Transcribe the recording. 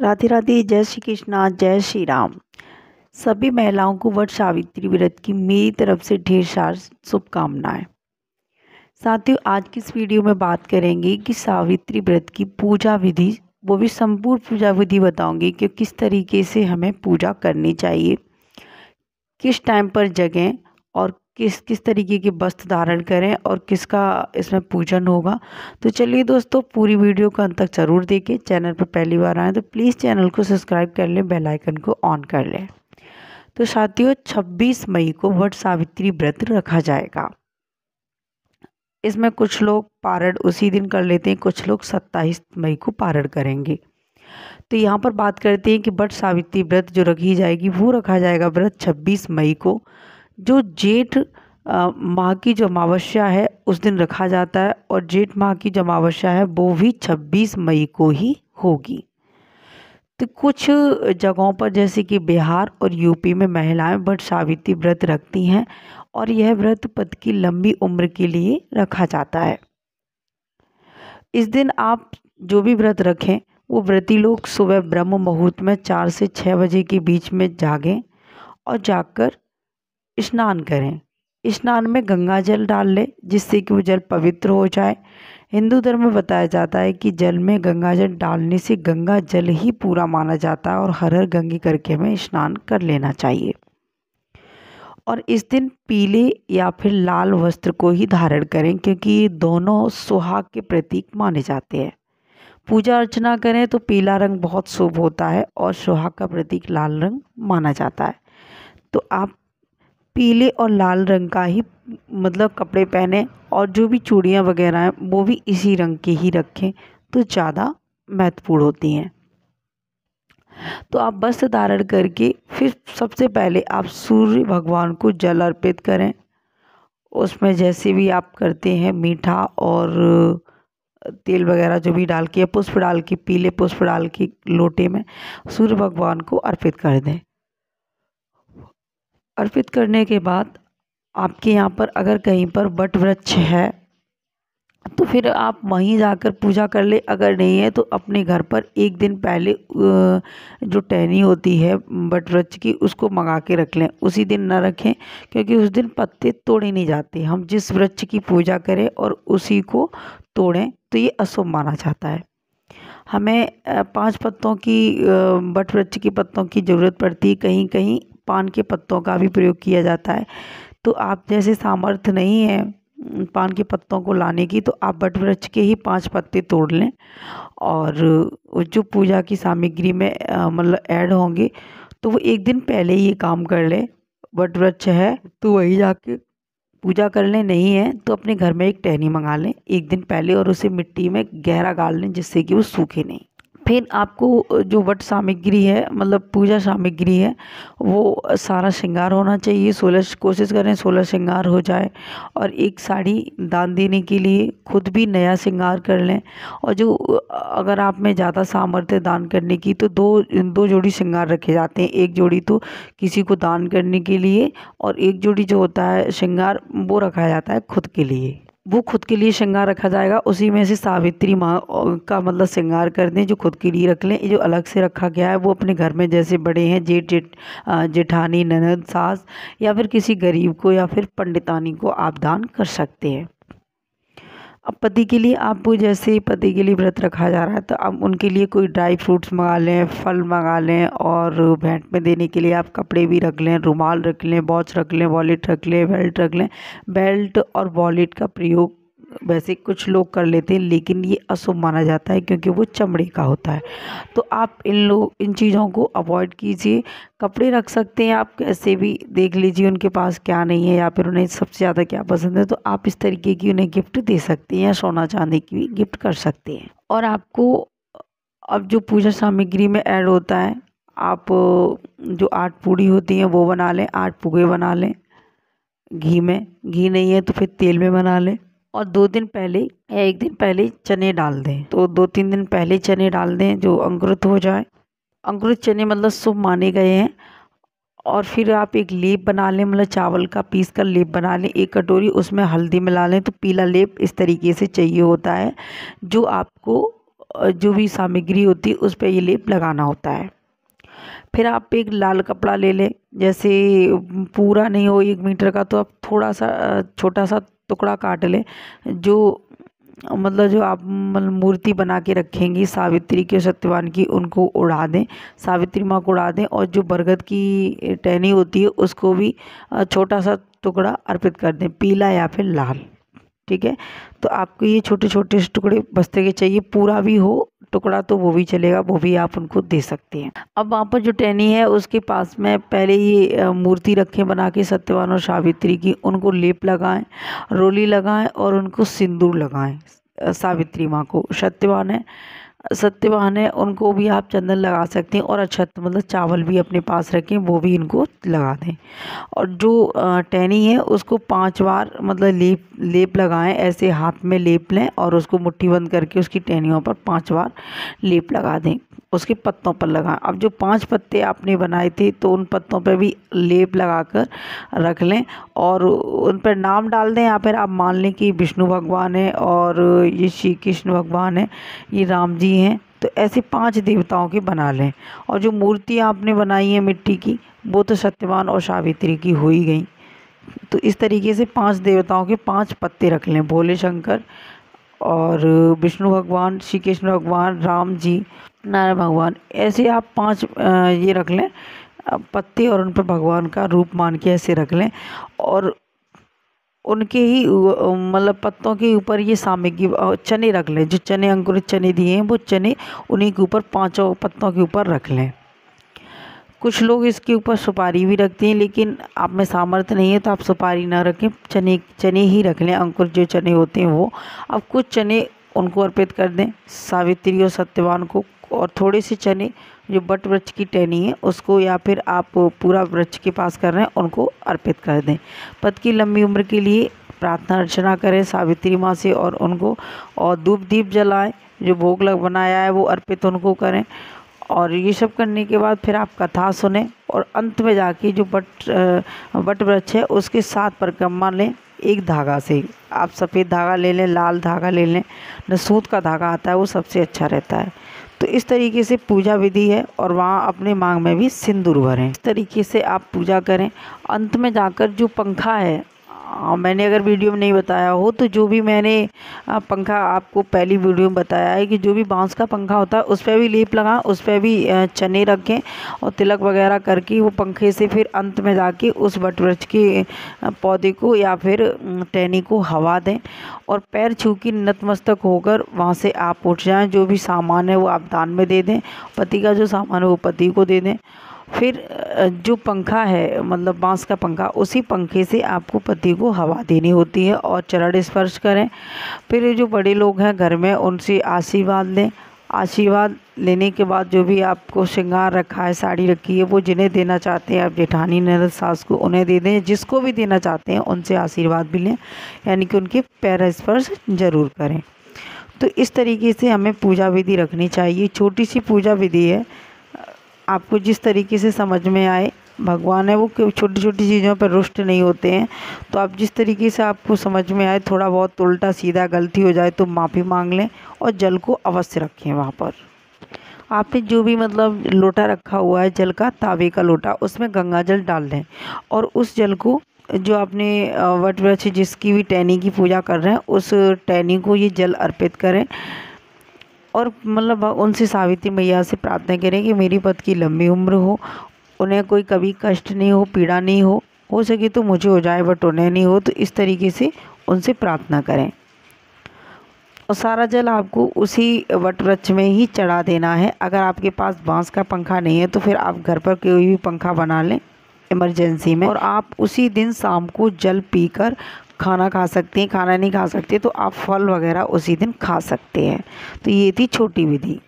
राधे राधे। जय श्री कृष्णा, जय श्री राम। सभी महिलाओं को वट सावित्री व्रत की मेरी तरफ से ढेर सारी शुभकामनाएं। साथियों, आज की इस वीडियो में बात करेंगे कि सावित्री व्रत की पूजा विधि, वो भी संपूर्ण पूजा विधि बताऊंगी कि किस तरीके से हमें पूजा करनी चाहिए, किस टाइम पर जगें और किस किस तरीके के वस्त्र धारण करें और किसका इसमें पूजन होगा। तो चलिए दोस्तों, पूरी वीडियो को अंत तक ज़रूर देखें। चैनल पर पहली बार आएँ तो प्लीज़ चैनल को सब्सक्राइब कर लें, बेल आइकन को ऑन कर लें। तो साथियों, 26 मई को वट सावित्री व्रत रखा जाएगा। इसमें कुछ लोग पारण उसी दिन कर लेते हैं, कुछ लोग 27 मई को पारण करेंगे। तो यहाँ पर बात करते हैं कि वट सावित्री व्रत जो रखी जाएगी वो रखा जाएगा व्रत 26 मई को, जो जेठ माह की जो अमावस्या है उस दिन रखा जाता है, और जेठ माह की जो अमावस्या है वो भी 26 मई को ही होगी। तो कुछ जगहों पर जैसे कि बिहार और यूपी में महिलाएं वट सावित्री व्रत रखती हैं, और यह व्रत पति की लंबी उम्र के लिए रखा जाता है। इस दिन आप जो भी व्रत रखें, वो व्रती लोग सुबह ब्रह्म मुहूर्त में 4 से 6 बजे के बीच में जागें और जाकर स्नान करें। स्नान में गंगा जल डाल लें, जिससे कि वो जल पवित्र हो जाए। हिंदू धर्म में बताया जाता है कि जल में गंगा जल डालने से गंगा जल ही पूरा माना जाता है, और हर हर गंगे करके हमें स्नान कर लेना चाहिए। और इस दिन पीले या फिर लाल वस्त्र को ही धारण करें, क्योंकि ये दोनों सुहाग के प्रतीक माने जाते हैं। पूजा अर्चना करें तो पीला रंग बहुत शुभ होता है, और सुहाग का प्रतीक लाल रंग माना जाता है। तो आप पीले और लाल रंग का ही कपड़े पहने, और जो भी चूड़ियाँ वगैरह हैं वो भी इसी रंग की ही रखें तो ज़्यादा महत्वपूर्ण होती हैं। तो आप वस्त्र धारण करके फिर सबसे पहले आप सूर्य भगवान को जल अर्पित करें। उसमें जैसे भी आप करते हैं मीठा और तेल वगैरह जो भी डाल के, पुष्प डाल के, पीले पुष्प डाल के लोटे में सूर्य भगवान को अर्पित कर दें। अर्पित करने के बाद आपके यहाँ पर अगर कहीं पर वट वृक्ष है तो फिर आप वहीं जाकर पूजा कर ले। अगर नहीं है तो अपने घर पर एक दिन पहले जो टहनी होती है वट वृक्ष की, उसको मंगा के रख लें। उसी दिन ना रखें, क्योंकि उस दिन पत्ते तोड़े नहीं जाते। हम जिस वृक्ष की पूजा करें और उसी को तोड़ें तो ये अशुभ माना जाता है। हमें 5 पत्तों की वट वृक्ष की पत्तों की ज़रूरत पड़ती है। कहीं कहीं पान के पत्तों का भी प्रयोग किया जाता है। तो आप जैसे सामर्थ्य नहीं है पान के पत्तों को लाने की, तो आप वट वृक्ष के ही 5 पत्ते तोड़ लें, और जो पूजा की सामग्री में ऐड होंगे तो वो एक दिन पहले ही ये काम कर लें। वट वृक्ष है तो वही जाके पूजा कर लें, नहीं है तो अपने घर में एक टहनी मंगा लें एक दिन पहले, और उसे मिट्टी में गहरा गाड़ लें जिससे कि वो सूखे नहीं। फिर आपको जो वट सामग्री है, पूजा सामग्री है, वो सारा श्रृंगार होना चाहिए। 16 कोशिश करें 16 श्रृंगार हो जाए, और एक साड़ी दान देने के लिए खुद भी नया श्रृंगार कर लें। और जो अगर आप में ज़्यादा सामर्थ्य दान करने की, तो दो जोड़ी श्रृंगार रखे जाते हैं। एक जोड़ी तो किसी को दान करने के लिए, और एक जोड़ी जो होता है श्रृंगार वो रखा जाता है खुद के लिए। वो खुद के लिए श्रृंगार रखा जाएगा। उसी में से सावित्री माँ का श्रृंगार कर दें, जो खुद के लिए रख लें। ये जो अलग से रखा गया है वो अपने घर में जैसे बड़े हैं जेठानी, ननद, सास, या फिर किसी गरीब को या फिर पंडितानी को आप दान कर सकते हैं। अब पति के लिए, आप जैसे पति के लिए व्रत रखा जा रहा है तो आप उनके लिए कोई ड्राई फ्रूट्स मंगा लें, फल मंगा लें, और भेंट में देने के लिए आप कपड़े भी रख लें, रुमाल रख लें, वॉच रख लें, वॉलेट रख लें, बेल्ट रख लें। बेल्ट और वॉलेट का प्रयोग वैसे कुछ लोग कर लेते हैं, लेकिन ये अशुभ माना जाता है क्योंकि वो चमड़े का होता है। तो आप इन चीज़ों को अवॉइड कीजिए। कपड़े रख सकते हैं आप, कैसे भी देख लीजिए उनके पास क्या नहीं है, या फिर उन्हें सबसे ज़्यादा क्या पसंद है, तो आप इस तरीके की उन्हें गिफ्ट दे सकते हैं, या सोना चांदी की भी गिफ्ट कर सकते हैं। और आपको अब जो पूजा सामग्री में ऐड होता है, आप जो 8 पूड़ी होती हैं वो बना लें, 8 पुगे बना लें घी में। घी नहीं है तो फिर तेल में बना लें, और 2 दिन पहले या 1 दिन पहले चने डाल दें। तो 2-3 दिन पहले चने डाल दें जो अंकुरित हो जाए। अंकुरित चने शुभ माने गए हैं। और फिर आप एक लेप बना लें, चावल का पीस कर लेप बना लें 1 कटोरी, उसमें हल्दी मिला लें। तो पीला लेप इस तरीके से चाहिए होता है, जो आपको जो भी सामग्री होती है उस पर ये लेप लगाना होता है। फिर आप एक लाल कपड़ा ले लें, जैसे पूरा नहीं हो 1 मीटर का तो आप थोड़ा सा छोटा सा टुकड़ा काट लें। जो मतलब जो आप मतलब मूर्ति बना के रखेंगी सावित्री की और सत्यवान की, उनको उड़ा दें, सावित्री माँ को उड़ा दें। और जो बरगद की टहनी होती है उसको भी छोटा सा टुकड़ा अर्पित कर दें, पीला या फिर लाल। ठीक है, तो आपको ये छोटे छोटे टुकड़े बस्ते के चाहिए, पूरा भी हो टुकड़ा तो वो भी चलेगा, वो भी आप उनको दे सकती हैं। अब वहाँ पर जो टहनी है उसके पास में पहले ये मूर्ति रखें बना के सत्यवान और सावित्री की, उनको लेप लगाएं, रोली लगाएं और उनको सिंदूर लगाएं। सावित्री माँ को, सत्यवान है उनको भी आप चंदन लगा सकते हैं और अक्षत मतलब चावल भी अपने पास रखें, वो भी इनको लगा दें। और जो टहनी है उसको 5 बार मतलब लेप लगाएं, ऐसे हाथ में लेप लें और उसको मुट्ठी बंद करके उसकी टहनियों पर 5 बार लेप लगा दें, उसके पत्तों पर लगाएं। अब जो 5 पत्ते आपने बनाए थे तो उन पत्तों पर भी लेप लगाकर रख लें और उन पर नाम डाल दें, या फिर आप मान लें कि विष्णु भगवान है और ये श्री कृष्ण भगवान है, ये राम जी हैं। तो ऐसे 5 देवताओं के बना लें। और जो मूर्ति आपने बनाई है मिट्टी की, वो तो सत्यवान और सावित्री की हो ही गई। तो इस तरीके से 5 देवताओं के 5 पत्ते रख लें, भोले शंकर और विष्णु भगवान, श्री कृष्ण भगवान, राम जी, नारायण भगवान, ऐसे आप 5 ये रख लें पत्ते और उन पर भगवान का रूप मान के ऐसे रख लें। और उनके ही मतलब पत्तों के ऊपर ये सामग्री चने रख लें, जो चने अंकुरित चने दिए हैं वो चने उन्हीं के ऊपर 5 पत्तों के ऊपर रख लें। कुछ लोग इसके ऊपर सुपारी भी रखते हैं, लेकिन आप में सामर्थ्य नहीं है तो आप सुपारी ना रखें, चने ही रख लें, अंकुर जो चने होते हैं वो। अब कुछ चने उनको अर्पित कर दें सावित्री और सत्यवान को, और थोड़े से चने जो बट वृक्ष की टहनी है उसको, या फिर आप पूरा वृक्ष के पास कर रहे हैं उनको अर्पित कर दें। पति की लंबी उम्र के लिए प्रार्थना अर्चना करें सावित्री माँ से और उनको, और धूप दीप जलाएं, जो भोग लग बनाया है वो अर्पित उनको करें। और ये सब करने के बाद फिर आप कथा सुने और अंत में जाके जो बट वृक्ष है उसके 7 परिक्रमा लें एक धागा से। आप सफ़ेद धागा ले लें, लाल धागा ले लें, न सूत का धागा आता है वो सबसे अच्छा रहता है। तो इस तरीके से पूजा विधि है और वहाँ अपने मांग में भी सिंदूर भरें। इस तरीके से आप पूजा करें। अंत में जाकर जो पंखा है, मैंने अगर वीडियो में नहीं बताया हो तो जो भी मैंने पंखा आपको पहली वीडियो में बताया है कि जो भी बांस का पंखा होता है उस पर भी लेप लगाएं, उस पर भी चने रखें और तिलक वगैरह करके वो पंखे से फिर अंत में जाके उस वट वृक्ष के पौधे को या फिर टहनी को हवा दें और पैर छू के नतमस्तक होकर वहाँ से आप उठ जाएं। जो भी सामान है वो आप दान में दे दें, पति का जो सामान है वो पति को दे दें। फिर जो पंखा है मतलब बांस का पंखा, उसी पंखे से आपको पति को हवा देनी होती है और चरण स्पर्श करें। फिर जो बड़े लोग हैं घर में उनसे आशीर्वाद लें। आशीर्वाद लेने के बाद जो भी आपको श्रृंगार रखा है, साड़ी रखी है, वो जिन्हें देना चाहते हैं आप जेठानी ननद सास को उन्हें दे दें। जिसको भी देना चाहते हैं उनसे आशीर्वाद भी लें, यानी कि उनके पैर स्पर्श जरूर करें। तो इस तरीके से हमें पूजा विधि रखनी चाहिए। छोटी सी पूजा विधि है, आपको जिस तरीके से समझ में आए। भगवान है वो छोटी छोटी चीज़ों पर रुष्ट नहीं होते हैं, तो आप जिस तरीके से आपको समझ में आए, थोड़ा बहुत उल्टा सीधा गलती हो जाए तो माफ़ी मांग लें और जल को अवश्य रखें वहाँ पर। आपने जो भी मतलब लोटा रखा हुआ है जल का, तावे का लोटा, उसमें गंगा जल डाल दें और उस जल को जो आपने वट वृक्ष जिसकी भी टहनी की पूजा कर रहे हैं उस टहनी को ये जल अर्पित करें और मतलब उनसे सावित्री मैया से प्रार्थना करें कि मेरी पति की लंबी उम्र हो, उन्हें कोई कभी कष्ट नहीं हो, पीड़ा नहीं हो सके तो मुझे हो जाए बट उन्हें नहीं हो। तो इस तरीके से उनसे प्रार्थना करें और सारा जल आपको उसी वट वृक्ष में ही चढ़ा देना है। अगर आपके पास बांस का पंखा नहीं है तो फिर आप घर पर कोई भी पंखा बना लें इमरजेंसी में, और आप उसी दिन शाम को जल पीकर खाना खा सकते हैं। खाना नहीं खा सकते तो आप फल वगैरह उसी दिन खा सकते हैं। तो ये थी छोटी विधि।